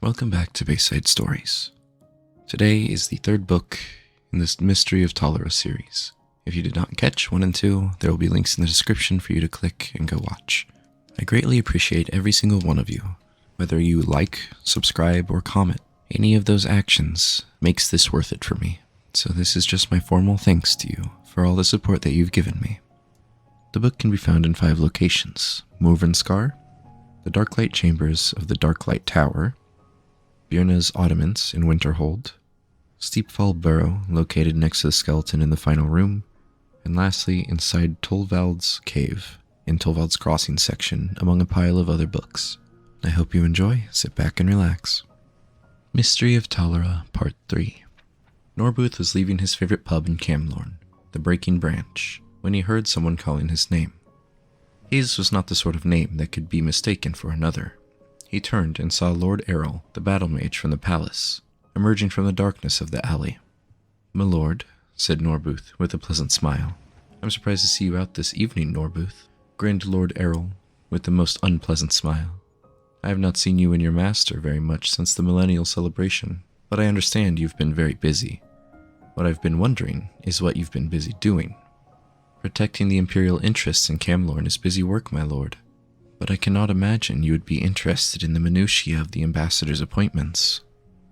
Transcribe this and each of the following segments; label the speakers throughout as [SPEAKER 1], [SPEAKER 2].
[SPEAKER 1] Welcome back to Bayside Stories. Today is the third book in this Mystery of Talara series. If you did not catch 1 and 2, there will be links in the description for you to click and go watch. I greatly appreciate every single one of you. Whether you like, subscribe, or comment, any of those actions makes this worth it for me. So this is just my formal thanks to you for all the support that you've given me. The book can be found in 5 locations: Scar, the Darklight Chambers of the Darklight Tower, Birna's Ottomans in Winterhold, Steepfall Burrow located next to the skeleton in the final room, and lastly inside Tolvald's Cave in Tolvald's Crossing section among a pile of other books. I hope you enjoy, sit back and relax. Mystery of Talara Part 3. Norbuth was leaving his favorite pub in Camlorn, the Breaking Branch, when he heard someone calling his name. His was not the sort of name that could be mistaken for another. He turned and saw Lord Errol, the battle mage from the palace, emerging from the darkness of the alley. "My lord," said Norbuth with a pleasant smile. "I'm surprised to see you out this evening, Norbuth," grinned Lord Errol with the most unpleasant smile. "I have not seen you and your master very much since the millennial celebration, but I understand you've been very busy. What I've been wondering is what you've been busy doing." "Protecting the imperial interests in Camlorn is busy work, my lord. But I cannot imagine you would be interested in the minutiae of the ambassador's appointments."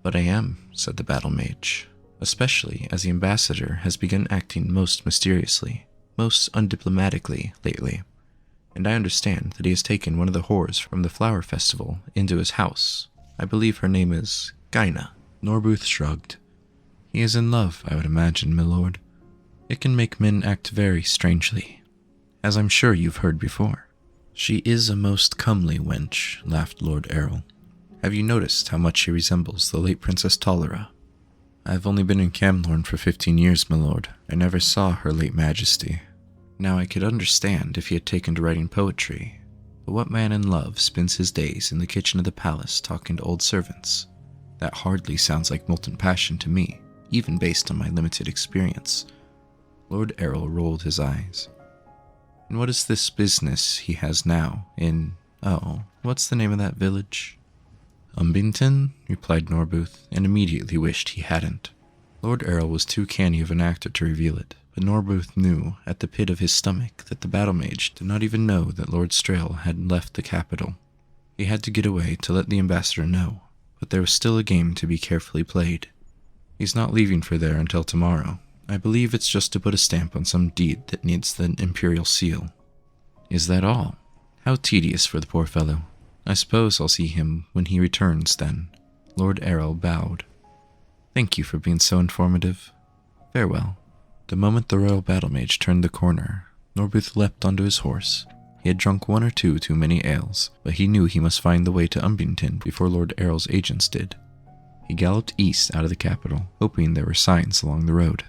[SPEAKER 1] "But I am," said the battle mage, "especially as the ambassador has begun acting most mysteriously, most undiplomatically lately. And I understand that he has taken one of the whores from the flower festival into his house. I believe her name is Gyna." Norbuth shrugged. "He is in love, I would imagine, my lord. It can make men act very strangely, as I'm sure you've heard before." "She is a most comely wench," laughed Lord Errol. "Have you noticed how much she resembles the late Princess Talara?" "I have only been in Camlorn for 15 years, my lord. I never saw her late majesty." Now I could understand if he had taken to writing poetry, but what man in love spends his days in the kitchen of the palace talking to old servants? That hardly sounds like molten passion to me, even based on my limited experience. Lord Errol rolled his eyes. "And what is this business he has now what's the name of that village?" "Umbington," replied Norbuth, and immediately wished he hadn't. Lord Errol was too canny of an actor to reveal it, but Norbuth knew at the pit of his stomach that the battle mage did not even know that Lord Strail had left the capital. He had to get away to let the ambassador know, but there was still a game to be carefully played. "He's not leaving for there until tomorrow. I believe it's just to put a stamp on some deed that needs the imperial seal." "Is that all? How tedious for the poor fellow. I suppose I'll see him when he returns, then." Lord Errol bowed. "Thank you for being so informative. Farewell." The moment the royal battle mage turned the corner, Norbuth leapt onto his horse. He had drunk 1 or 2 too many ales, but he knew he must find the way to Umbington before Lord Errol's agents did. He galloped east out of the capital, hoping there were signs along the road.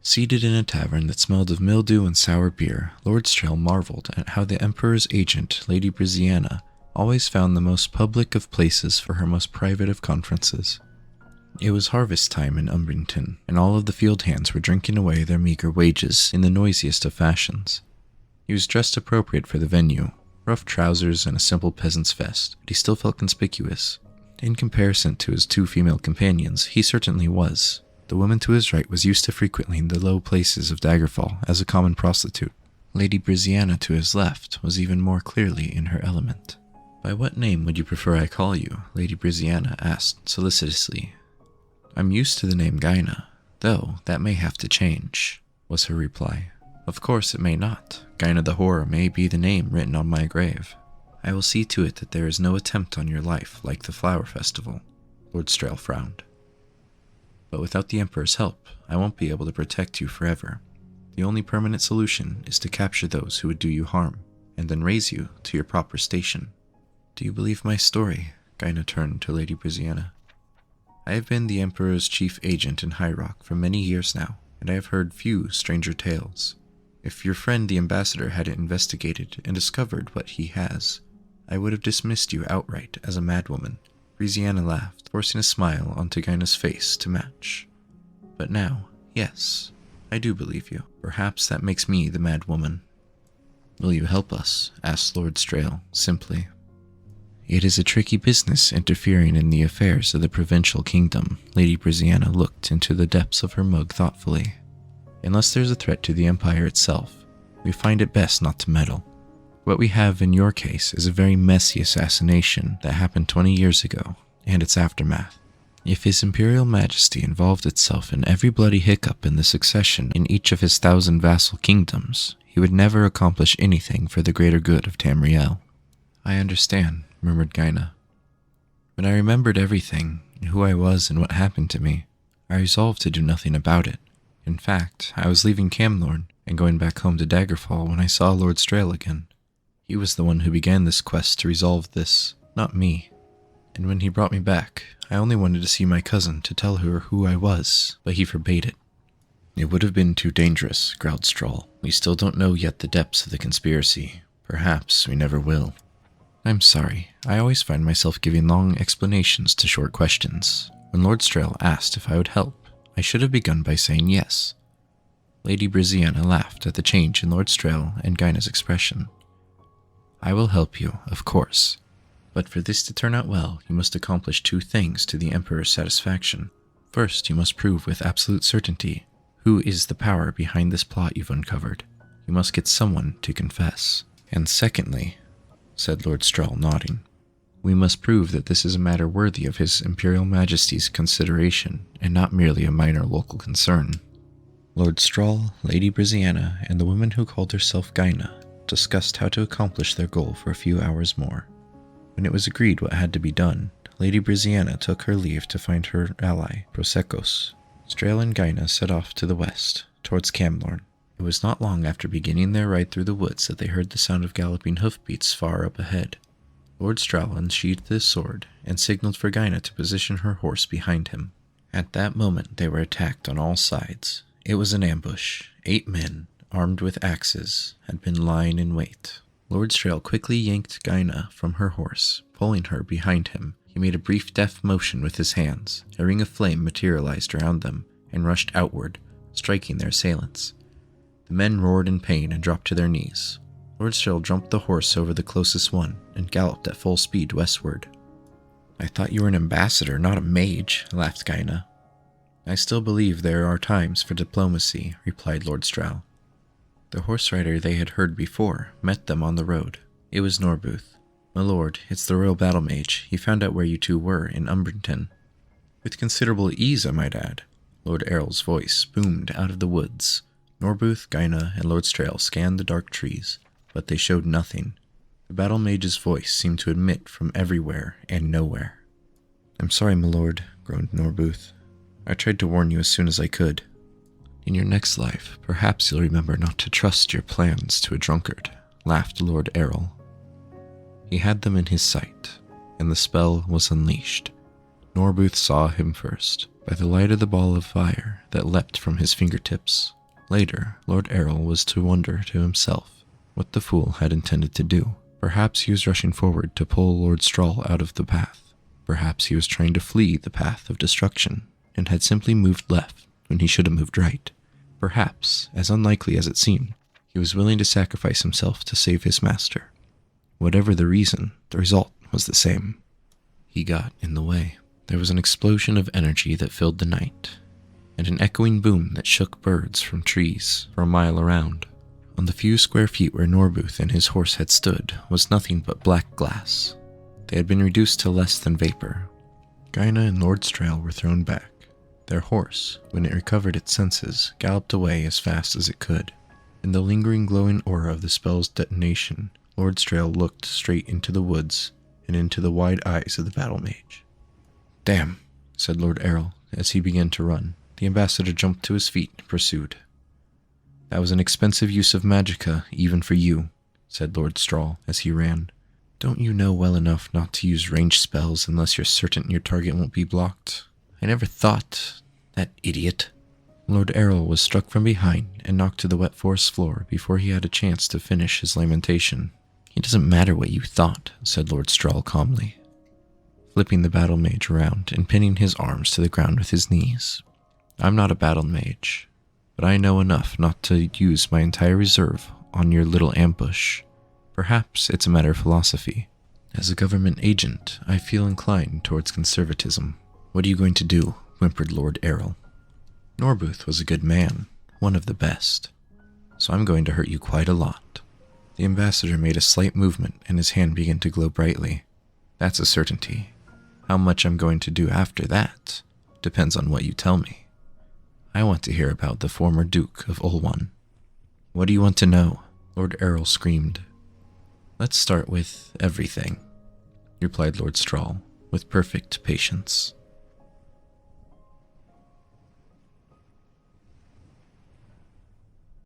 [SPEAKER 1] Seated in a tavern that smelled of mildew and sour beer, Lord Strail marveled at how the Emperor's agent, Lady Briziana, always found the most public of places for her most private of conferences. It was harvest time in Umbrington, and all of the field hands were drinking away their meager wages in the noisiest of fashions. He was dressed appropriate for the venue, rough trousers and a simple peasant's vest, but he still felt conspicuous. In comparison to his 2 female companions, he certainly was. The woman to his right was used to frequenting the low places of Daggerfall as a common prostitute. Lady Briziana to his left was even more clearly in her element. "By what name would you prefer I call you?" Lady Briziana asked solicitously. "I'm used to the name Gyna, though that may have to change," was her reply. "Of course it may not. Gyna the Whore may be the name written on my grave. I will see to it that there is no attempt on your life like the flower festival." Lord Strail frowned. "But without the Emperor's help, I won't be able to protect you forever. The only permanent solution is to capture those who would do you harm, and then raise you to your proper station." "Do you believe my story?" Gyna turned to Lady Briziana. "I have been the Emperor's chief agent in High Rock for many years now, and I have heard few stranger tales. If your friend the ambassador hadn't investigated and discovered what he has, I would have dismissed you outright as a madwoman." Briziana laughed, forcing a smile onto Gyna's face to match. "But now, yes, I do believe you. Perhaps that makes me the mad woman." "Will you help us?" asked Lord Strail, simply. It is a tricky business interfering in the affairs of the provincial kingdom. Lady Briziana looked into the depths of her mug thoughtfully. Unless there's a threat to the Empire itself, we find it best not to meddle. What we have in your case is a very messy assassination that happened 20 years ago, and its aftermath. If His Imperial Majesty involved itself in every bloody hiccup in the succession in each of his 1,000 vassal kingdoms, he would never accomplish anything for the greater good of Tamriel. I understand, murmured Gaina. When I remembered everything, who I was and what happened to me, I resolved to do nothing about it. In fact, I was leaving Camlorn and going back home to Daggerfall when I saw Lord Strail again. He was the one who began this quest to resolve this, not me. And when he brought me back, I only wanted to see my cousin to tell her who I was, but he forbade it. It would have been too dangerous, growled Stroll. We still don't know yet the depths of the conspiracy. Perhaps we never will. I'm sorry, I always find myself giving long explanations to short questions. When Lord Strail asked if I would help, I should have begun by saying yes. Lady Briziana laughed at the change in Lord Strail and Gaina's expression. I will help you, of course. But for this to turn out well, you must accomplish 2 things to the Emperor's satisfaction. First, you must prove with absolute certainty who is the power behind this plot you've uncovered. You must get someone to confess. And secondly, said Lord Strahl, nodding, we must prove that this is a matter worthy of His Imperial Majesty's consideration, and not merely a minor local concern. Lord Strahl, Lady Briziana, and the woman who called herself Gaina discussed how to accomplish their goal for a few hours more. When it was agreed what had to be done, Lady Briziana took her leave to find her ally, Prosecos. Strail and Gaina set off to the west, towards Camlorn. It was not long after beginning their ride through the woods that they heard the sound of galloping hoofbeats far up ahead. Lord Strahl unsheathed his sword and signaled for Gaina to position her horse behind him. At that moment they were attacked on all sides. It was an ambush. 8 men, armed with axes, had been lying in wait. Lord Strail quickly yanked Gaina from her horse, pulling her behind him. He made a brief deft motion with his hands. A ring of flame materialized around them and rushed outward, striking their assailants. The men roared in pain and dropped to their knees. Lord Strail jumped the horse over the closest one and galloped at full speed westward. I thought you were an ambassador, not a mage, laughed Gaina. I still believe there are times for diplomacy, replied Lord Strahl. The horse rider they had heard before met them on the road. It was Norbuth. My lord, it's the royal battle mage. He found out where you 2 were in Umbrington. With considerable ease, I might add. Lord Errol's voice boomed out of the woods. Norbuth, Gaina, and Lord Strail scanned the dark trees, but they showed nothing. The battle mage's voice seemed to emit from everywhere and nowhere. I'm sorry, my lord, groaned Norbuth. I tried to warn you as soon as I could. In your next life, perhaps you'll remember not to trust your plans to a drunkard, laughed Lord Errol. He had them in his sight, and the spell was unleashed. Norbuth saw him first, by the light of the ball of fire that leapt from his fingertips. Later, Lord Errol was to wonder to himself what the fool had intended to do. Perhaps he was rushing forward to pull Lord Strahl out of the path. Perhaps he was trying to flee the path of destruction, and had simply moved left when he should have moved right. Perhaps, as unlikely as it seemed, he was willing to sacrifice himself to save his master. Whatever the reason, the result was the same. He got in the way. There was an explosion of energy that filled the night, and an echoing boom that shook birds from trees for a mile around. On the few square feet where Norbuth and his horse had stood was nothing but black glass. They had been reduced to less than vapor. Gaina and Lord Strail were thrown back. Their horse, when it recovered its senses, galloped away as fast as it could. In the lingering glowing aura of the spell's detonation, Lord Strail looked straight into the woods and into the wide eyes of the battle mage. Damn, said Lord Errol as he began to run. The ambassador jumped to his feet and pursued. That was an expensive use of magicka, even for you, said Lord Strahl as he ran. Don't you know well enough not to use ranged spells unless you're certain your target won't be blocked? I never thought. That idiot. Lord Errol was struck from behind and knocked to the wet forest floor before he had a chance to finish his lamentation. It doesn't matter what you thought, said Lord Strahl calmly, flipping the battle mage around and pinning his arms to the ground with his knees. I'm not a battle mage, but I know enough not to use my entire reserve on your little ambush. Perhaps it's a matter of philosophy. As a government agent, I feel inclined towards conservatism. What are you going to do? Whimpered Lord Errol. Norbuth was a good man, one of the best. So I'm going to hurt you quite a lot. The ambassador made a slight movement and his hand began to glow brightly. That's a certainty. How much I'm going to do after that depends on what you tell me. I want to hear about the former Duke of Ulwan. What do you want to know? Lord Errol screamed. Let's start with everything, replied Lord Strahl, with perfect patience.